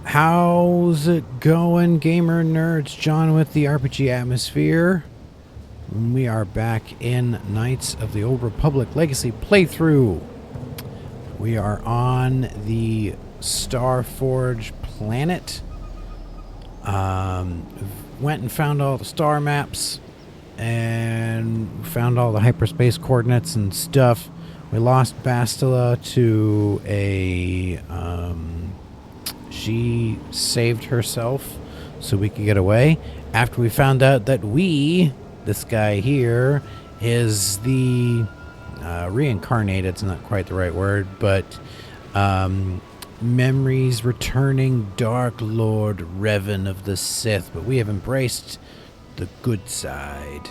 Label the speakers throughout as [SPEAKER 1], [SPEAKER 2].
[SPEAKER 1] How's it going, gamer nerds? John with the RPG Atmosphere. We are back in Knights of the Old Republic Legacy playthrough. We are on the Starforge planet. Went and found all the star maps and found all the hyperspace coordinates and stuff. We lost Bastila to a... she saved herself so we could get away. After we found out that this guy here, is the reincarnated. It's not quite the right word, but memories returning Dark Lord Revan of the Sith. But we have embraced the good side.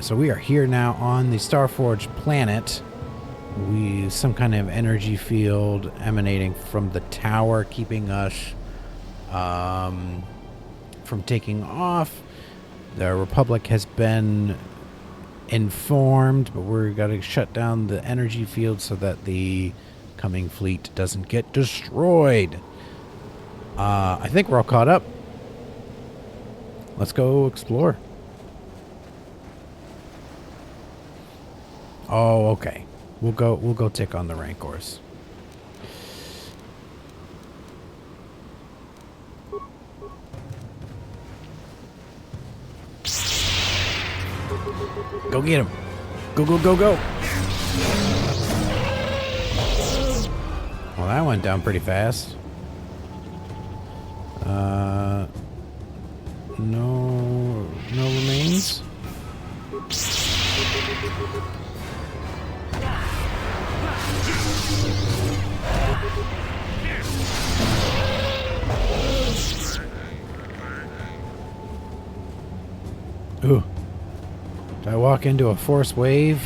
[SPEAKER 1] So we are here now on the Starforge planet. Some kind of energy field emanating from the tower, keeping us from taking off. The Republic has been informed, but we're got to shut down the energy field so that the coming fleet doesn't get destroyed. I think we're all caught up. Let's go explore. Oh, okay. We'll go tick on the Rancors. Go get him. Go, go, go, go. Well, that went down pretty fast. No remains. Ooh. Did I walk into a force wave?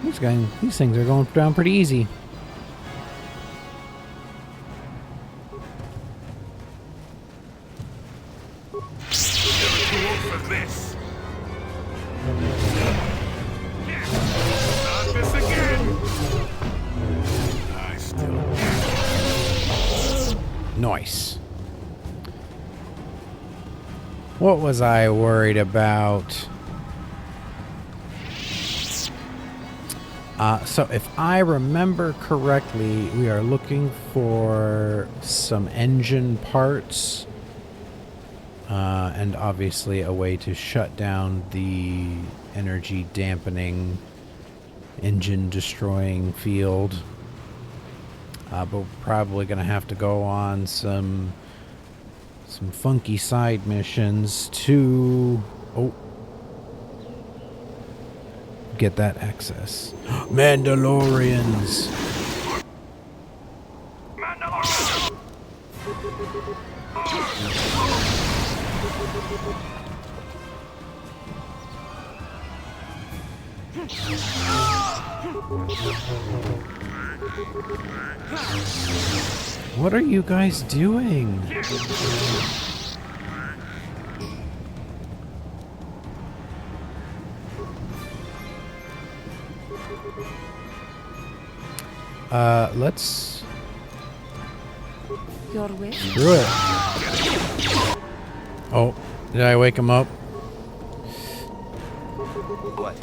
[SPEAKER 1] These things are going down pretty easy. Nice. What was I worried about? So if I remember correctly, we are looking for some engine parts. And obviously a way to shut down the energy dampening, engine destroying field. But we're probably going to have to go on some funky side missions to get that access. Mandalorians. What are you guys doing? Let's...
[SPEAKER 2] Your wish?
[SPEAKER 1] Screw it. Oh, did I wake him up?
[SPEAKER 3] What?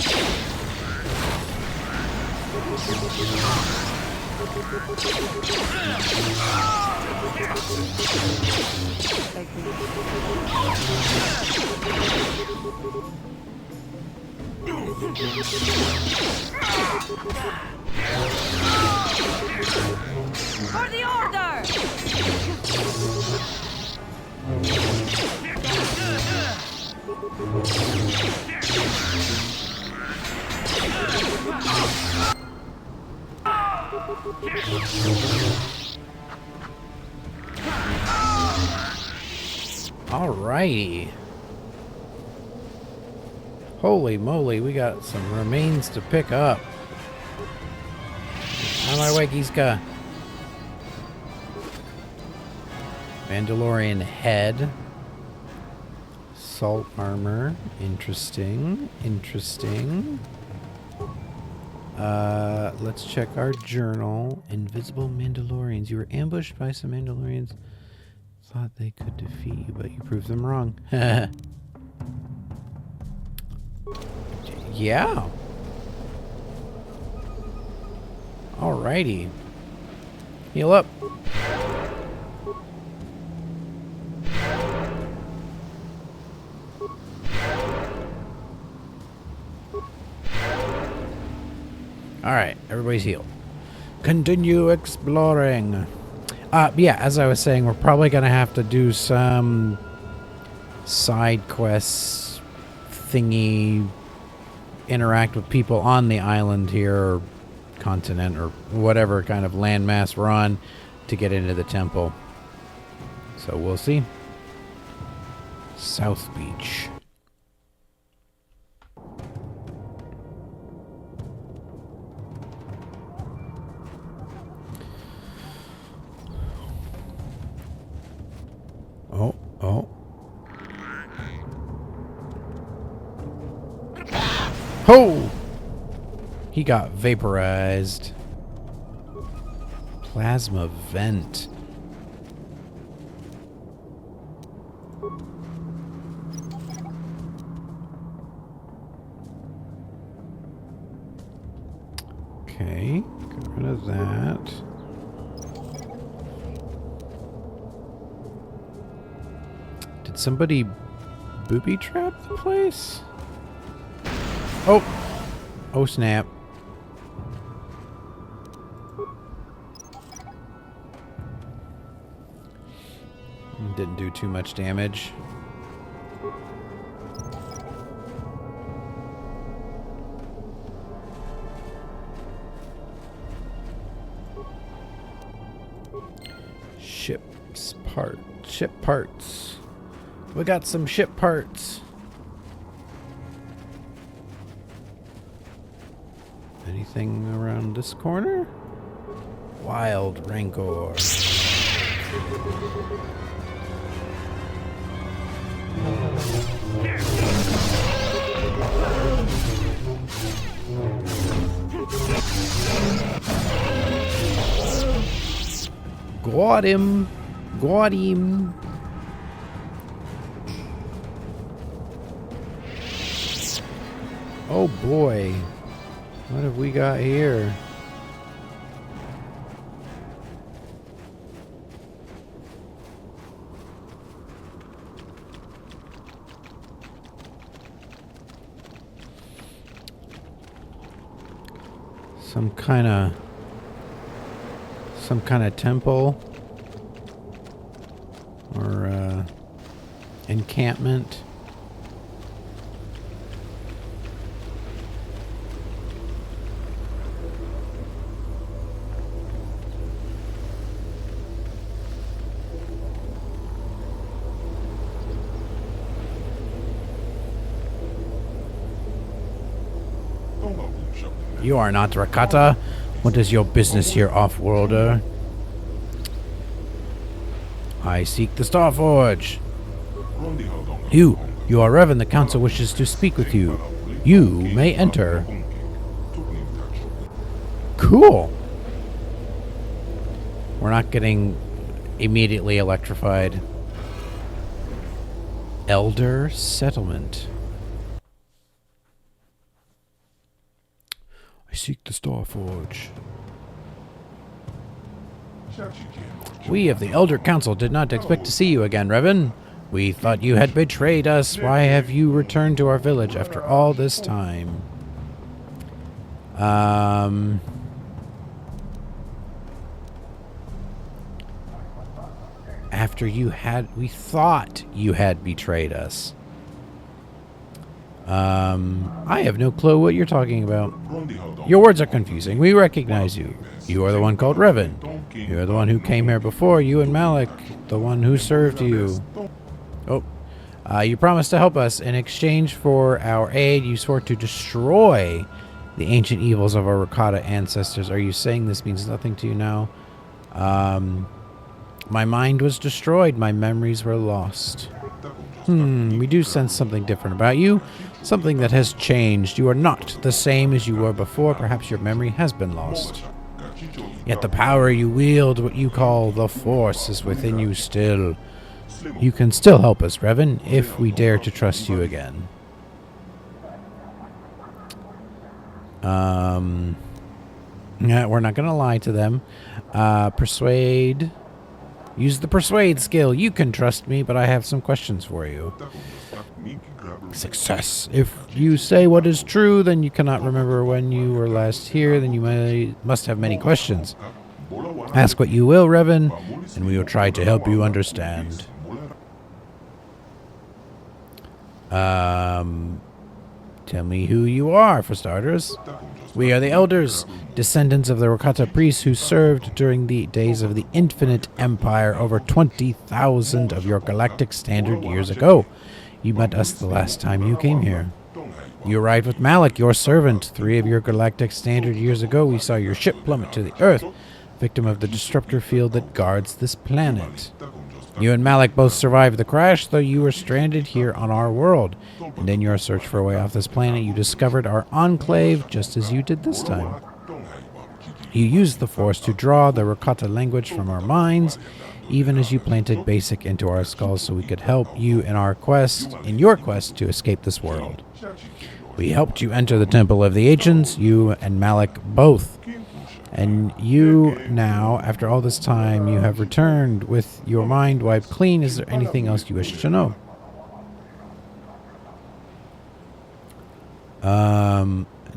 [SPEAKER 2] For the order!
[SPEAKER 1] Alrighty. Holy moly, we got some remains to pick up. How am I Wakiska? Mandalorian head. Salt armor. Interesting. Interesting. Let's check our journal. Invisible Mandalorians. You were ambushed by some Mandalorians. Thought they could defeat you, but you proved them wrong. Yeah. Alrighty. Heal up. Alright, everybody's healed. Continue exploring. Yeah, as I was saying, we're probably going to have to do some side quests thingy, interact with people on the island here, or continent, or whatever kind of landmass we're on to get into the temple. So we'll see. South Beach. Oh. Ho! He got vaporized. Plasma vent. Okay, get rid of that. Did somebody booby trap the place? Oh! Oh snap. Didn't do too much damage. Ship parts. We got some ship parts. Anything around this corner? Wild Rancor. Got him. Got him. Oh boy. What have we got here? Some kind of temple or encampment. You are not Rakata. What is your business here, off-worlder? I seek the Starforge. You are Revan. The council wishes to speak with you. You may enter. Cool. We're not getting immediately electrified. Elder Settlement. I seek the Starforge. We of the Elder Council did not expect to see you again, Revan. We thought you had betrayed us. Why have you returned to our village after all this time? After we thought you had betrayed us. I have no clue what you're talking about. Your words are confusing. We recognize you. You are the one called Revan. You are the one who came here before you and Malik, the one who served you. Oh. You promised to help us. In exchange for our aid, you swore to destroy the ancient evils of our Rakata ancestors. Are you saying this means nothing to you now? My mind was destroyed. My memories were lost. We do sense something different about you. Something that has changed. You are not the same as you were before. Perhaps your memory has been lost. Yet the power you wield, what you call the Force, is within you still. You can still help us, Revan, if we dare to trust you again. Yeah, we're not going to lie to them. Persuade. Use the persuade skill. You can trust me, but I have some questions for you. Success. If you say what is true, then you cannot remember when you were last here, then you must have many questions. Ask what you will, Revan, and we will try to help you understand. Tell me who you are, for starters. We are the Elders, descendants of the Rakatan priests who served during the days of the Infinite Empire over 20,000 of your galactic standard years ago. You met us the last time you came here. You arrived with Malik, your servant. 3 of your galactic standard years ago, we saw your ship plummet to the Earth, victim of the disruptor field that guards this planet. You and Malik both survived the crash, though you were stranded here on our world. And in your search for a way off this planet, you discovered our enclave just as you did this time. You used the Force to draw the Rakata language from our minds, even as you planted basic into our skulls so we could help you in your quest to escape this world. We helped you enter the Temple of the Ancients, you and Malik both. And you now, after all this time, you have returned with your mind wiped clean. Is there anything else you wish to know?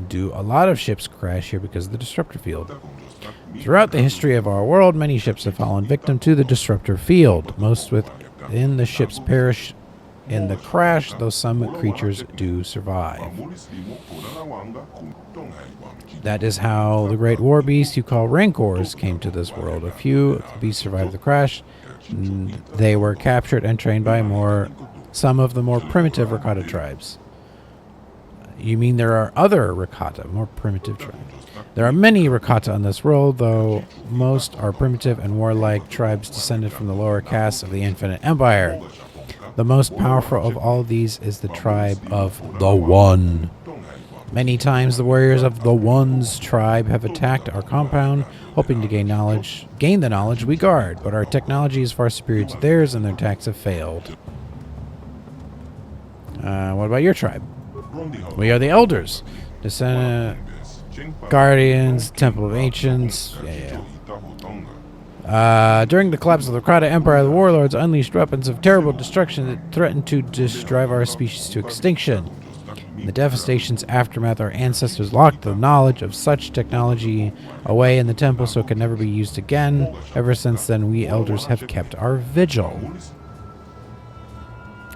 [SPEAKER 1] Do a lot of ships crash here because of the disruptor field? Throughout the history of our world, many ships have fallen victim to the disruptor field. Most within the ships perish in the crash, though some creatures do survive. That is how the great war beasts you call Rancors came to this world. A few of the beasts survived the crash. They were captured and trained by some of the more primitive Rakata tribes. You mean there are other Rakata, more primitive tribes? There are many Rakata on this world, though most are primitive and warlike tribes descended from the lower castes of the Infinite Empire. The most powerful of all these is the tribe of the One. Many times the warriors of the One's tribe have attacked our compound, hoping to gain the knowledge we guard, but our technology is far superior to theirs and their attacks have failed. What about your tribe? We are the Elders, Guardians, Temple of Ancients. During the collapse of the Rakata Empire, the warlords unleashed weapons of terrible destruction that threatened to drive our species to extinction. In the devastation's aftermath, our ancestors locked the knowledge of such technology away in the temple so it could never be used again. Ever since then, we Elders have kept our vigil.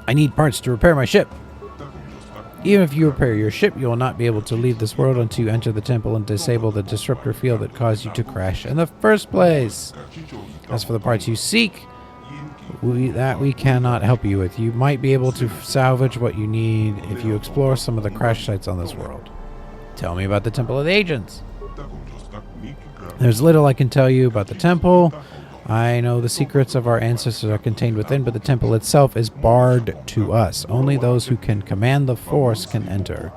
[SPEAKER 1] I need parts to repair my ship. Even if you repair your ship, you will not be able to leave this world until you enter the temple and disable the disruptor field that caused you to crash in the first place. As for the parts you seek, we cannot help you with. You might be able to salvage what you need if you explore some of the crash sites on this world. Tell me about the Temple of the Ancients. There's little I can tell you about the temple. I know the secrets of our ancestors are contained within, but the temple itself is barred to us. Only those who can command the Force can enter.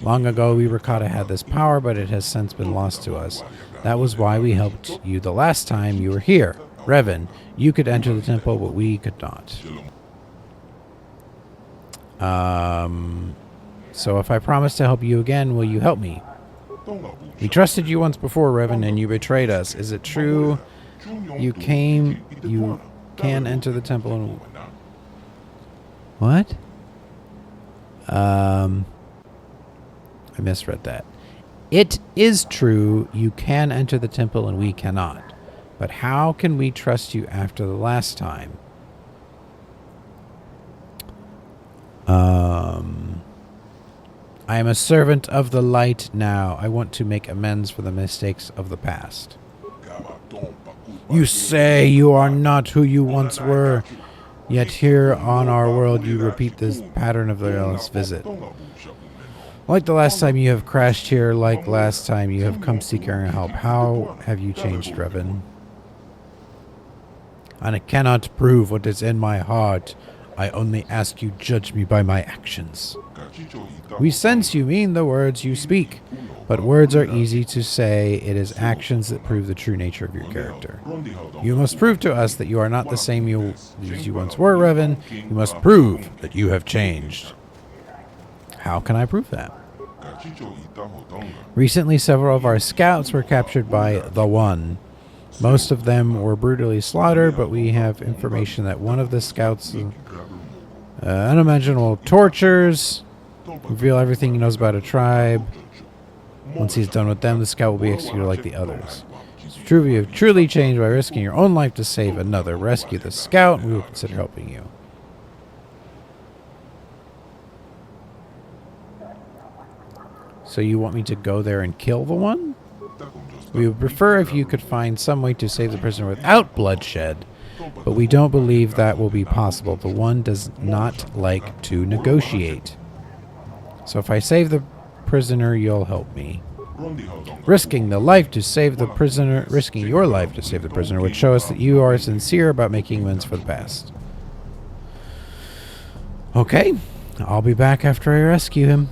[SPEAKER 1] Long ago, we Rakata had this power, but it has since been lost to us. That was why we helped you the last time you were here. Revan, you could enter the temple, but we could not. So if I promise to help you again, will you help me? We trusted you once before, Revan, and you betrayed us. Is it true? You can enter the temple and... What? I misread that. It is true you can enter the temple and we cannot. But how can we trust you after the last time? I am a servant of the light now. I want to make amends for the mistakes of the past. You say you are not who you once were, yet here on our world you repeat this pattern of the last visit. Like the last time you have crashed here, like last time you have come seeking our help. How have you changed, Revan? And I cannot prove what is in my heart. I only ask you judge me by my actions. We sense you mean the words you speak, but words are easy to say. It is actions that prove the true nature of your character. You must prove to us that you are not the same as you once were, Revan. You must prove that you have changed. How can I prove that? Recently, several of our scouts were captured by the One. Most of them were brutally slaughtered, but we have information that one of the scouts' unimaginable tortures reveal everything he knows about a tribe. Once he's done with them, the scout will be executed like the others. It's true you have truly changed by risking your own life to save another. Rescue the scout, and we will consider helping you. So you want me to go there and kill the One? We would prefer if you could find some way to save the prisoner without bloodshed, but we don't believe that will be possible. The One does not like to negotiate. So if I save the prisoner, you'll help me. Risking your life to save the prisoner would show us that you are sincere about making amends for the past. Okay, I'll be back after I rescue him.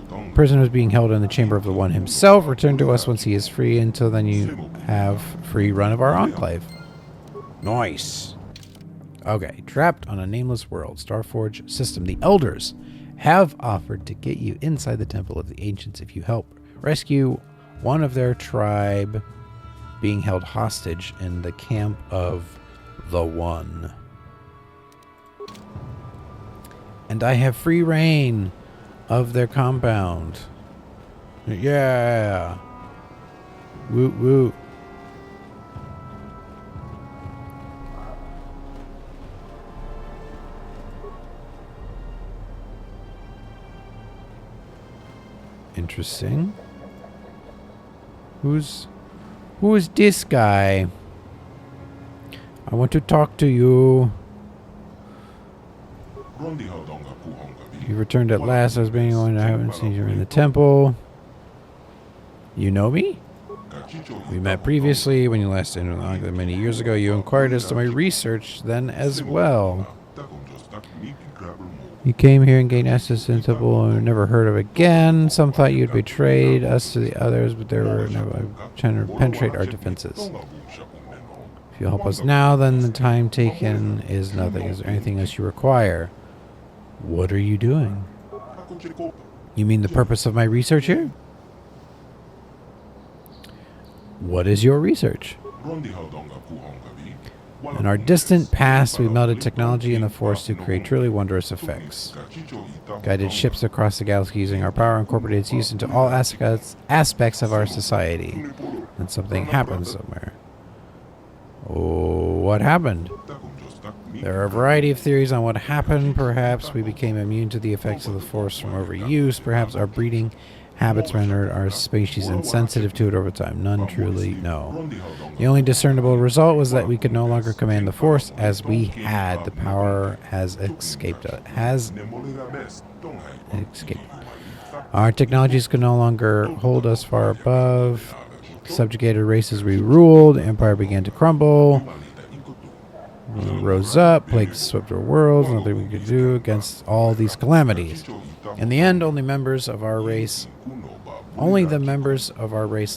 [SPEAKER 1] The prisoner is being held in the chamber of the One himself. Return to us once he is free. Until then, you have free run of our enclave. Nice. Okay, trapped on a nameless world. Starforge system. The elders have offered to get you inside the temple of the ancients if you help rescue one of their tribe being held hostage in the camp of the One. And I have free reign of their compound. Yeah. Woot woot. Interesting. Who is this guy? I want to talk to you. You returned at last. I was being on. I haven't seen you in the temple. You know me? We met previously when you last entered the enclave many years ago. You inquired as to my research then as well. You came here and gained access to the temple and were never heard of again. Some thought you'd betrayed us to the others, but they were never trying to penetrate our defenses. If you help us now, then the time taken is nothing. Is there anything else you require? What are you doing? You mean the purpose of my research here? What is your research? In our distant past, we melded technology and the Force to create truly wondrous effects. Guided ships across the galaxy using our power, incorporated its use into all aspects of our society. And something happened somewhere. Oh, what happened? There are a variety of theories on what happened. Perhaps we became immune to the effects of the Force from overuse. Perhaps our breeding habits rendered our species insensitive to it over time. None truly know. The only discernible result was that we could no longer command the Force as we had. The power has escaped us. Our technologies could no longer hold us far above. Subjugated races we ruled. The Empire began to crumble. Rose up, plagues swept our worlds, nothing we could do against all these calamities. In the end, only the members of our race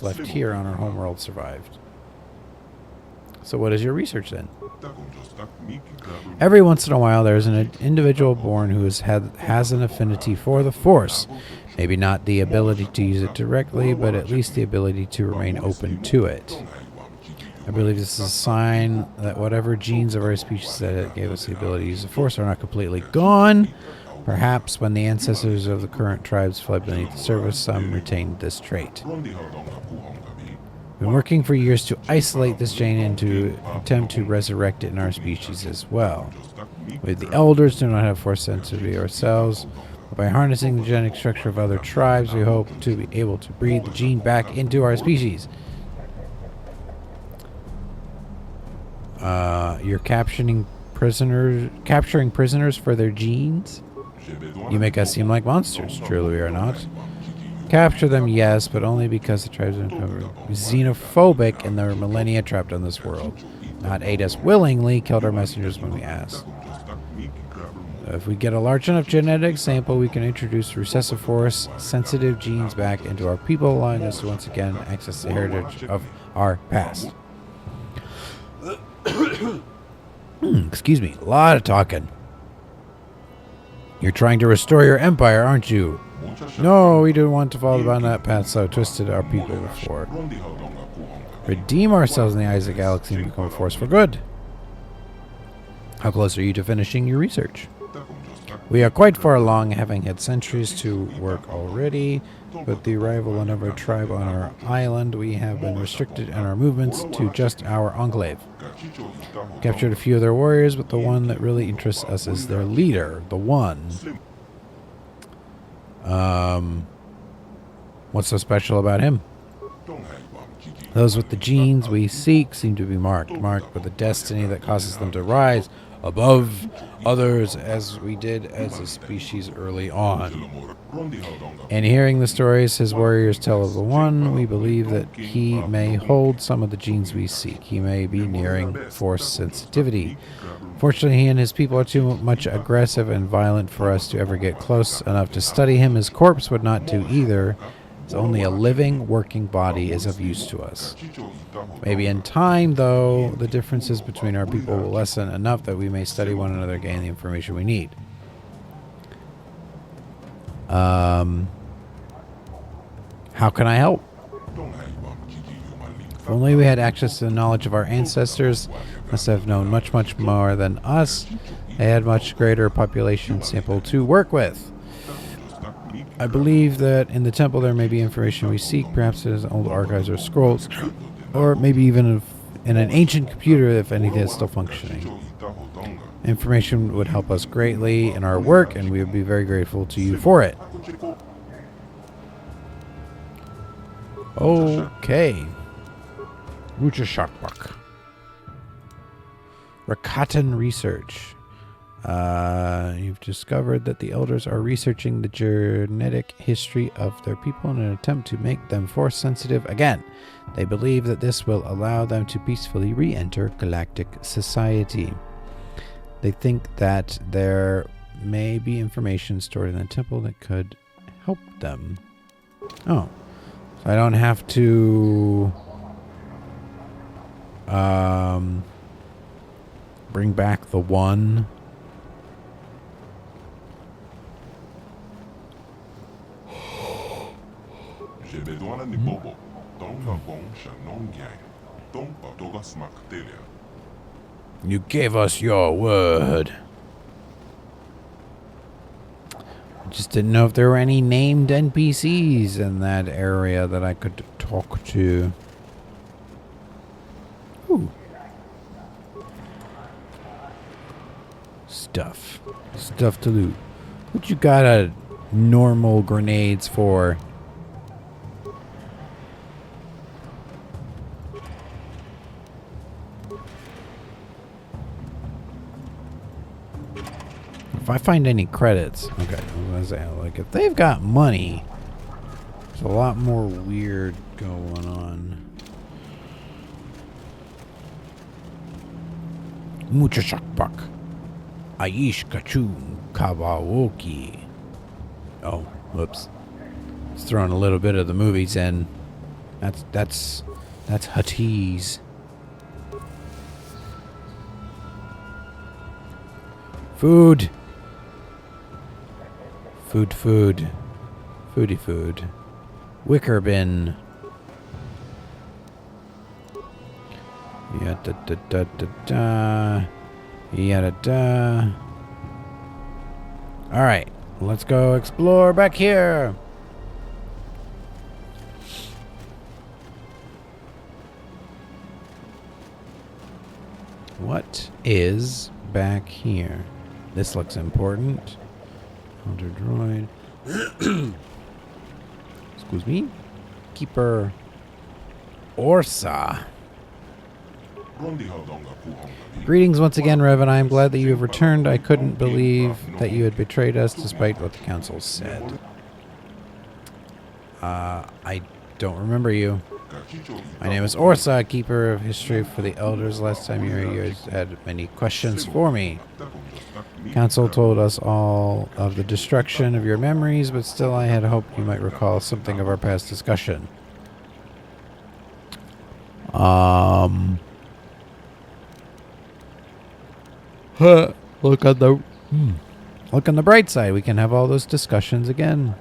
[SPEAKER 1] left here on our homeworld survived. So what is your research then? Every once in a while, there is an individual born who has an affinity for the Force. Maybe not the ability to use it directly, but at least the ability to remain open to it. I believe this is a sign that whatever genes of our species that gave us the ability to use the Force are not completely gone. Perhaps when the ancestors of the current tribes fled beneath the surface, some retained this trait. We've been working for years to isolate this gene and to attempt to resurrect it in our species as well. We, the elders, do not have Force sensitivity ourselves, but by harnessing the genetic structure of other tribes, we hope to be able to breed the gene back into our species. You're capturing prisoners for their genes? You make us seem like monsters. Truly we are not. Capture them, yes, but only because the tribes are xenophobic and their millennia trapped on this world. Not aid us willingly, killed our messengers when we asked. If we get a large enough genetic sample, we can introduce recessive force sensitive genes back into our people, allowing us to once again access the heritage of our past. Excuse me, a lot of talking. You're trying to restore your empire, aren't you? No, we don't want to follow down that path so twisted our people before. Redeem ourselves in the eyes of the galaxy and become a force for good. How close are you to finishing your research? We are quite far along, having had centuries to work already. With the arrival of another tribe on our island, we have been restricted in our movements to just our enclave. Captured a few of their warriors, but the one that really interests us is their leader, the one. What's so special about him? Those with the genes we seek seem to be marked with a destiny that causes them to rise above others, as we did as a species early on. And hearing the stories his warriors tell of the one, we believe that he may hold some of the genes we seek. He may be nearing force sensitivity. Fortunately, he and his people are too much aggressive and violent for us to ever get close enough to study him. His corpse would not do either. It's only a living, working body is of use to us. Maybe in time, though, the differences between our people will lessen enough that we may study one another and gain the information we need. How can I help? If only we had access to the knowledge of our ancestors, must have known much, much more than us. They had much greater population sample to work with. I believe that in the temple there may be information we seek, perhaps in old archives or scrolls, or maybe even in an ancient computer if anything is still functioning. Information would help us greatly in our work, and we would be very grateful to you for it. Okay. Wuchashakbak. Rakatan research. You've discovered that the elders are researching the genetic history of their people in an attempt to make them force sensitive again. They believe that this will allow them to peacefully re-enter galactic society. They think that there may be information stored in the temple that could help them. Oh, so I don't have to bring back the one. You gave us your word. I just didn't know if there were any named NPCs in that area that I could talk to. Ooh. Stuff to loot. What you got normal grenades for? If I find any credits, okay, I was gonna say, like, if they've got money, there's a lot more weird going on. Muchashakpak. Aish Kachun Kawawoki. Oh, whoops. It's throwing a little bit of the movies in. That's Huttese. Food. Food. Foodie food. Wicker bin. Yada-da-da-da-da. Yada-da. Alright, let's go explore back here. What is back here? This looks important. Elder droid. Excuse me. Keeper Orsa. Greetings once again, Revan. I am glad that you have returned. I couldn't believe that you had betrayed us despite what the council said. I don't remember you. My name is Orsa, keeper of history for the elders. Last time you were here, you had many questions for me. Council told us all of the destruction of your memories, but still I had hoped you might recall something of our past discussion. Look on the look on the bright side. We can have all those discussions again.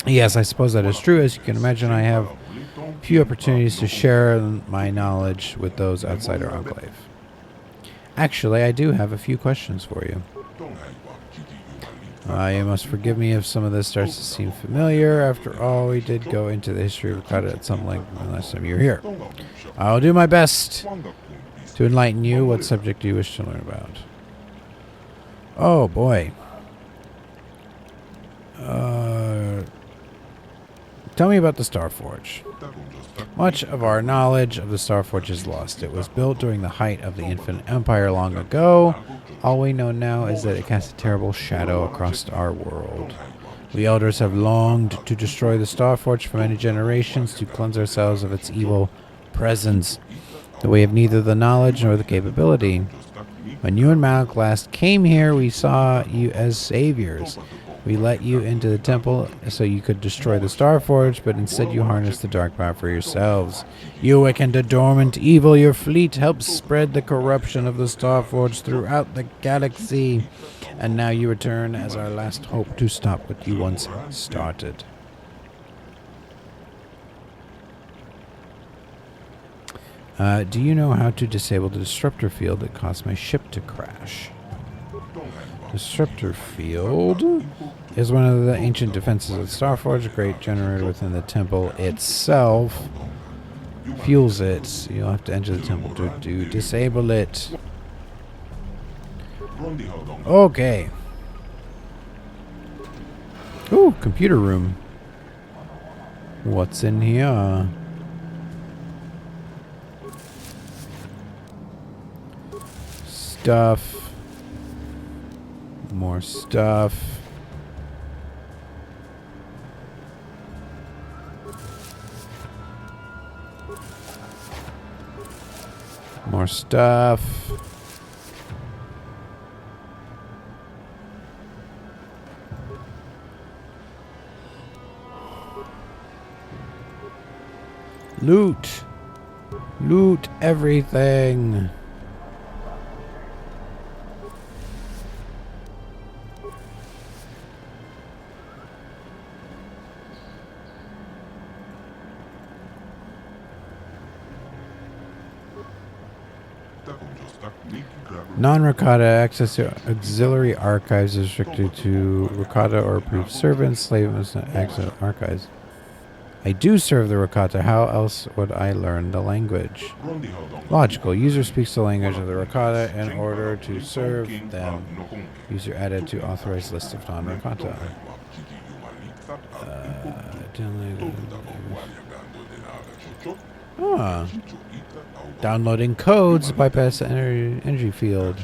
[SPEAKER 1] Yes, I suppose that is true. As you can imagine, I have few opportunities to share my knowledge with those outside our enclave. Actually, I do have a few questions for you. You must forgive me if some of this starts to seem familiar. After all, we did go into the history of Rakata at some length last time you were here. I'll do my best to enlighten you. What subject do you wish to learn about? Oh, boy. Tell me about the Starforge. Much of our knowledge of the Starforge is lost. It was built during the height of the Infinite Empire long ago. All we know now is that it casts a terrible shadow across our world. We elders have longed to destroy the Starforge for many generations to cleanse ourselves of its evil presence. But we have neither the knowledge nor the capability. When you and Malik last came here, we saw you as saviors. We let you into the temple so you could destroy the Starforge, but instead you harnessed the dark power for yourselves. You awakened a dormant evil. Your fleet helped spread the corruption of the Starforge throughout the galaxy. And now you return as our last hope to stop what you once started. Do you know how to disable the disruptor field that caused my ship to crash? Disruptor field is one of the ancient defenses of Starforge. A great generator within the temple itself fuels it. You'll have to enter the temple to disable it. Okay. Ooh, computer room. What's in here? Stuff. More stuff. More stuff. Loot. Loot everything. Non-Rakata access to auxiliary archives is restricted to Rakata or approved servants. Slave must not access archives. I do serve the Rakata. How else would I learn the language? Logical. User speaks the language of the Rakata in order to serve them. User added to authorized list of non-Rakata. Downloading codes bypass the energy field.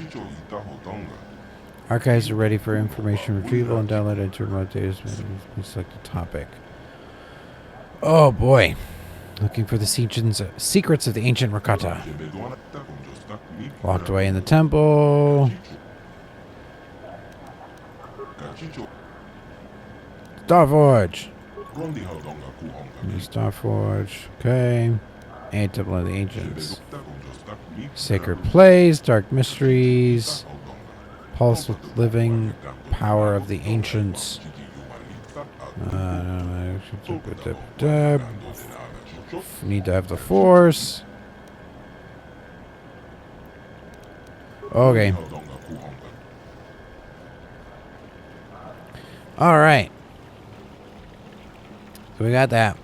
[SPEAKER 1] Archives are ready for information retrieval and download into remote data. Select a topic. Oh boy. Looking for the secrets of the ancient Rakata. Locked away in the temple. Starforge. Starforge. Okay. And Temple of the Ancients. Sacred Plays, Dark Mysteries. Pulse with Living Power of the Ancients. Need to have the Force. Okay. Alright. So we got that.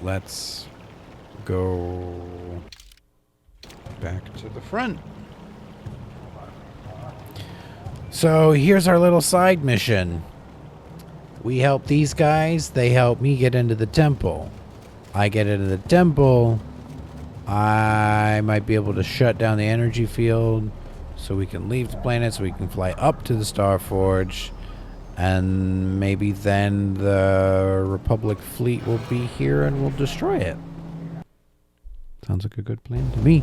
[SPEAKER 1] Let's go back to the front. So here's our little side mission. We help these guys. They help me get into the temple. I get into the temple. I might be able to shut down the energy field so we can leave the planet, so we can fly up to the Starforge And maybe then the Republic fleet will be here and we'll destroy it. Sounds like a good plan to me.